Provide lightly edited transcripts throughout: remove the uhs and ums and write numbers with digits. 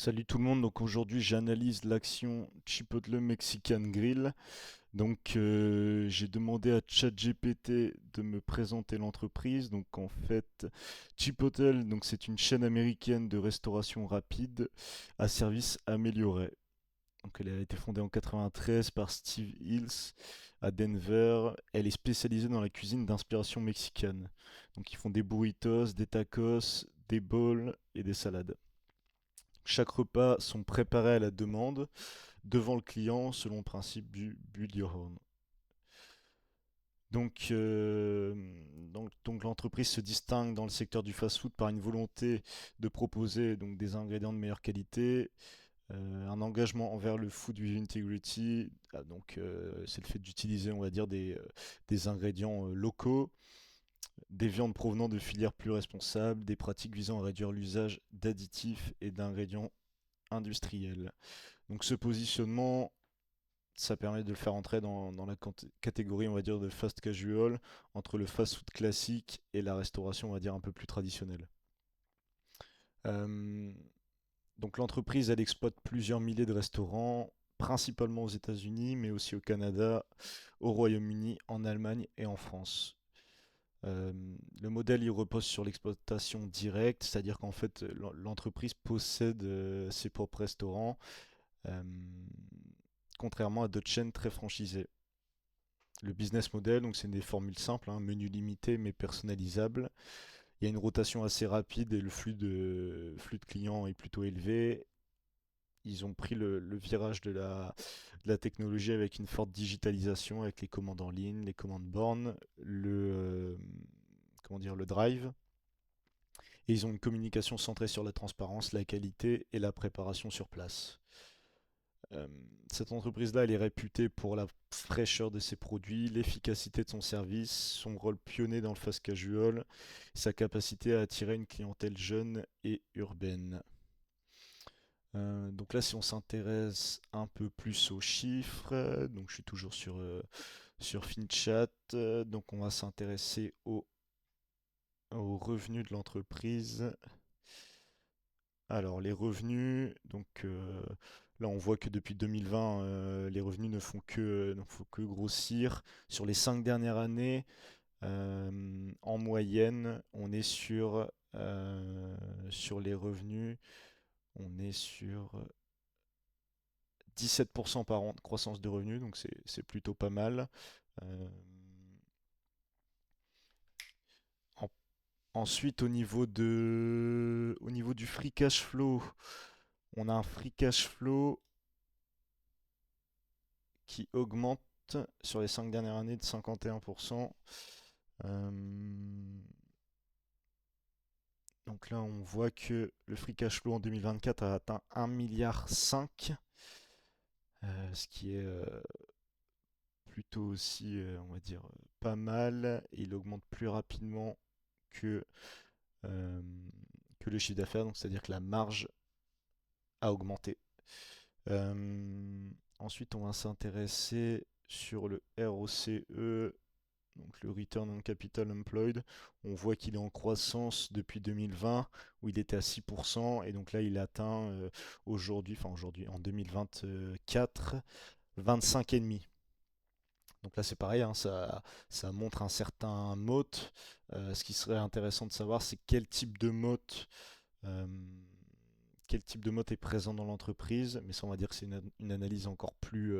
Salut tout le monde, donc aujourd'hui j'analyse l'action Chipotle Mexican Grill. J'ai demandé à ChatGPT de me présenter l'entreprise. Donc en fait Chipotle, donc c'est une chaîne américaine de restauration rapide à service amélioré. Donc elle a été fondée en 93 par Steve Hills à Denver. Elle est spécialisée dans la cuisine d'inspiration mexicaine. Donc ils font des burritos, des tacos, des bowls et des salades. Chaque repas sont préparés à la demande devant le client selon le principe du Build Your Own. Donc l'entreprise se distingue dans le secteur du fast-food par une volonté de proposer donc des ingrédients de meilleure qualité, un engagement envers le food with integrity, c'est le fait d'utiliser on va dire des ingrédients locaux, des viandes provenant de filières plus responsables, des pratiques visant à réduire l'usage d'additifs et d'ingrédients industriels. Donc ce positionnement, ça permet de le faire entrer dans la catégorie, on va dire, de fast casual, entre le fast food classique et la restauration, on va dire, un peu plus traditionnelle. Euh, donc l'entreprise, elle exploite plusieurs milliers de restaurants, principalement aux États-Unis, mais aussi au Canada, au Royaume-Uni, en Allemagne et en France. Euh, le modèle, il repose sur l'exploitation directe, c'est-à-dire qu'en fait, l'entreprise possède ses propres restaurants, euh, contrairement à d'autres chaînes très franchisées. Le business model, donc c'est des formules simples, hein, menu limité mais personnalisable. Il y a une rotation assez rapide et le flux de clients est plutôt élevé. Ils ont pris le virage de la technologie avec une forte digitalisation, avec les commandes en ligne, les commandes bornes, comment dire, le drive. Et ils ont une communication centrée sur la transparence, la qualité et la préparation sur place. Euh, Cette entreprise-là, elle est réputée pour la fraîcheur de ses produits, l'efficacité de son service, son rôle pionnier dans le fast casual, sa capacité à attirer une clientèle jeune et urbaine. Donc là, si on s'intéresse un peu plus aux chiffres, donc je suis toujours sur FinChat, donc on va s'intéresser aux revenus de l'entreprise. Alors, les revenus, là on voit que depuis 2020, les revenus ne font que grossir. Sur les 5 dernières années, en moyenne, on est sur les revenus, on est sur 17% par an de croissance de revenus, donc c'est plutôt pas mal. Euh, en- Ensuite, au niveau du free cash flow, on a un free cash flow qui augmente sur les 5 dernières années de 51%. Euh, donc là, on voit que le free cash flow en 2024 a atteint 1,5 milliard, ce qui est plutôt aussi, on va dire, pas mal. Et il augmente plus rapidement que, euh, que le chiffre d'affaires, donc c'est-à-dire que la marge a augmenté. Euh, Ensuite, on va s'intéresser sur le ROCE, donc le Return on Capital Employed. On voit qu'il est en croissance depuis 2020, où il était à 6%, et donc là, il atteint aujourd'hui, en 2024, 25,5%. Donc là, c'est pareil, hein, ça montre un certain moat. Ce qui serait intéressant de savoir, c'est euh, quel type de moat est présent dans l'entreprise. Mais ça, on va dire que c'est une analyse encore plus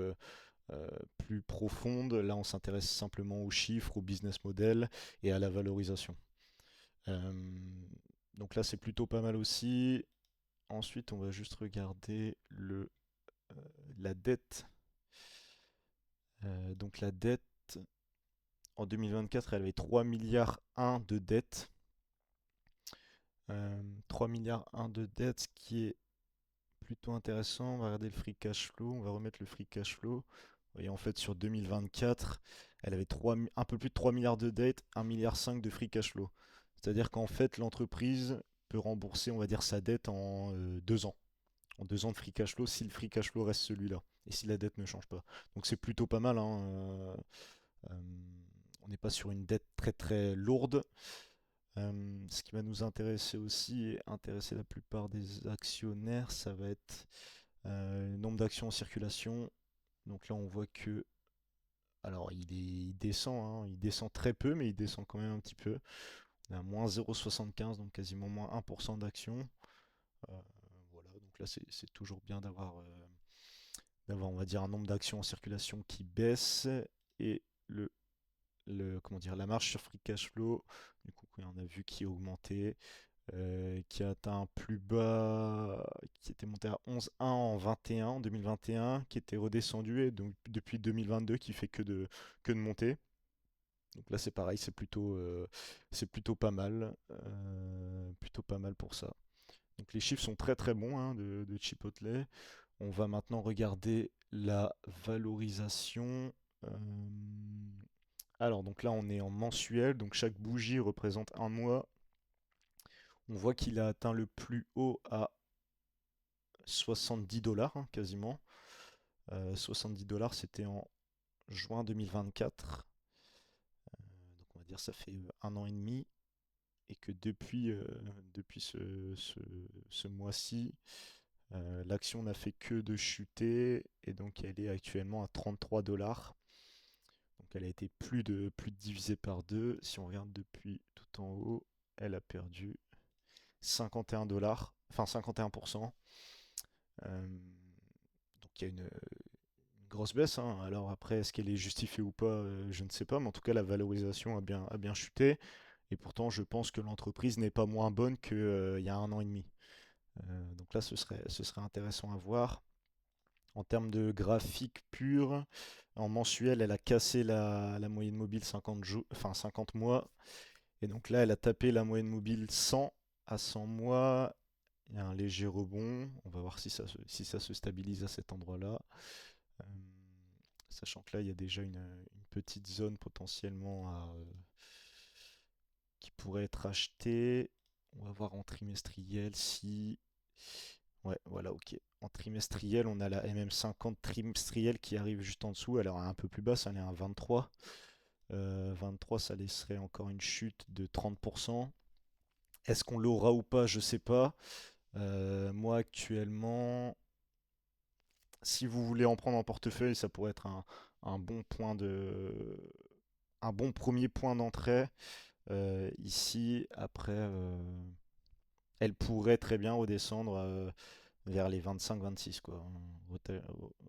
profonde. Là, on s'intéresse simplement aux chiffres, au business model et à la valorisation. Euh, donc là, c'est plutôt pas mal aussi. Ensuite, on va juste regarder la dette. Donc la dette, en 2024, elle avait 3 milliards 1 de dette. 3 milliards 1 de dette, ce qui est plutôt intéressant. On va regarder le free cash flow. On va remettre le free cash flow. Et en fait, sur 2024, elle avait un peu plus de 3 milliards de dettes, 1,5 milliard de free cash flow. C'est-à-dire qu'en fait, l'entreprise peut rembourser, on va dire, sa dette en 2 ans. En 2 ans de free cash flow, si le free cash flow reste celui-là. Et si la dette ne change pas. Donc c'est plutôt pas mal, hein. On n'est pas sur une dette très très lourde. Ce qui va nous intéresser aussi et intéresser la plupart des actionnaires, ça va être le nombre d'actions en circulation. Donc là, on voit que, alors il descend, hein, il descend très peu, mais il descend quand même un petit peu. On est à moins 0,75, donc quasiment moins 1% d'actions. Euh, voilà, donc là, c'est toujours bien d'avoir, on va dire, un nombre d'actions en circulation qui baisse et comment dire, la marge sur free cash flow, du coup, on a vu qui a augmenté, qui a atteint un plus bas, qui était monté à 11,1 en 21, en 2021, qui était redescendu et donc depuis 2022 qui fait que de monter. Donc là c'est pareil, c'est plutôt pas mal, plutôt pas mal pour ça. Donc les chiffres sont très très bons hein, de Chipotle. On va maintenant regarder la valorisation. euh, Alors donc là on est en mensuel, donc chaque bougie représente un mois. On voit qu'il a atteint le plus haut à 70 dollars hein, quasiment. 70 dollars c'était en juin 2024. Donc on va dire ça fait un an et demi. Et que depuis ce mois-ci, l'action n'a fait que de chuter. Et donc elle est actuellement à 33 dollars. Donc elle a été plus de divisée par deux. Si on regarde depuis tout en haut, elle a perdu 51 dollars, enfin 51%. Donc il y a une grosse baisse, hein. Alors après, est-ce qu'elle est justifiée ou pas, je ne sais pas, mais en tout cas la valorisation a bien chuté. Et pourtant, je pense que l'entreprise n'est pas moins bonne qu'il y a un an et demi. Donc là, ce serait intéressant à voir. En termes de graphique pur, en mensuel, elle a cassé la moyenne mobile 50 jours, enfin 50 mois. Et donc là, elle a tapé la moyenne mobile 100 à 100 mois. Il y a un léger rebond. On va voir si ça se stabilise à cet endroit-là. Euh, Sachant que là, il y a déjà une petite zone potentiellement qui pourrait être achetée. On va voir en trimestriel si... Ouais, voilà, ok. En trimestriel, on a la MM50 trimestrielle qui arrive juste en dessous. Elle est un peu plus basse, elle est à 23. 23, ça laisserait encore une chute de 30%. Est-ce qu'on l'aura ou pas? Je sais pas. Moi, actuellement, si vous voulez en prendre en portefeuille, ça pourrait être un bon un bon premier point d'entrée. Ici, après, elle pourrait très bien redescendre vers les 25-26, quoi.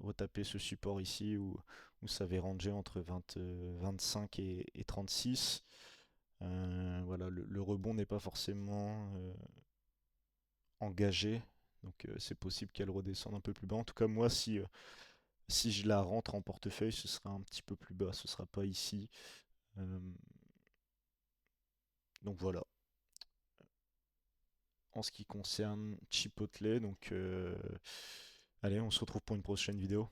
Retaper ce support ici où ça avait rangé entre 20, 25 et 36. Voilà, le rebond n'est pas forcément engagé. Donc c'est possible qu'elle redescende un peu plus bas. En tout cas, moi, si je la rentre en portefeuille, ce sera un petit peu plus bas. Ce sera pas ici. Euh, donc voilà. En ce qui concerne Chipotle, donc allez, on se retrouve pour une prochaine vidéo.